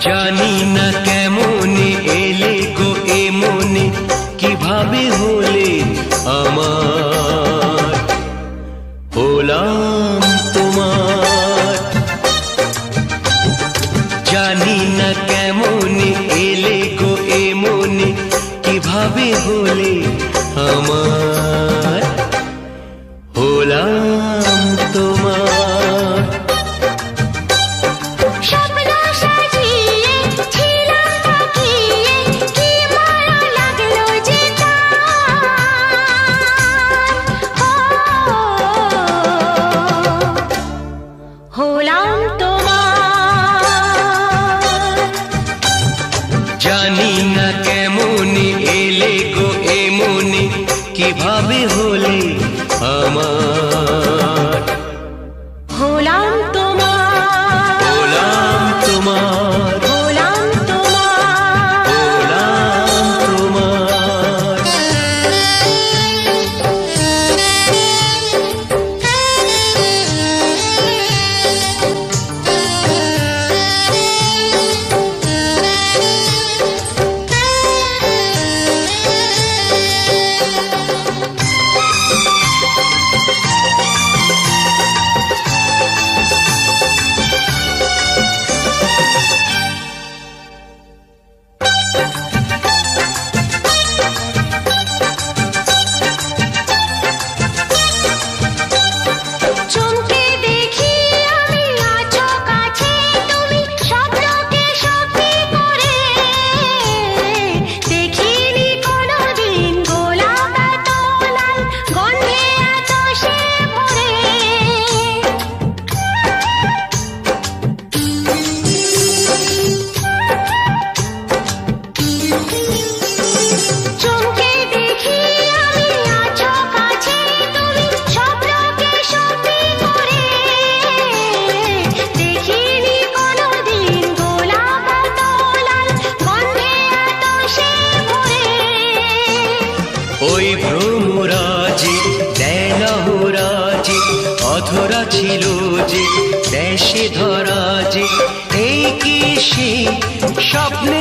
জানি না কেমনে এলে গো এ মনে, কিভাবে হলে আমার, হলাম তোমার। জানি না কেমনে এলে গো এ মনে, কিভাবে হলে আমার, হলাম তোমার। জানি না কেমনে এলে গো এ মনে, কিভাবে হলে আমার, হলাম তোমার, হলাম তোমার, হলাম তোমার, হলাম তোমার। ওই ভ্রমরাজি দেনহরাজি অধরা ছিল যে দেশে ধরা যে, এই কি সে স্বপ্নে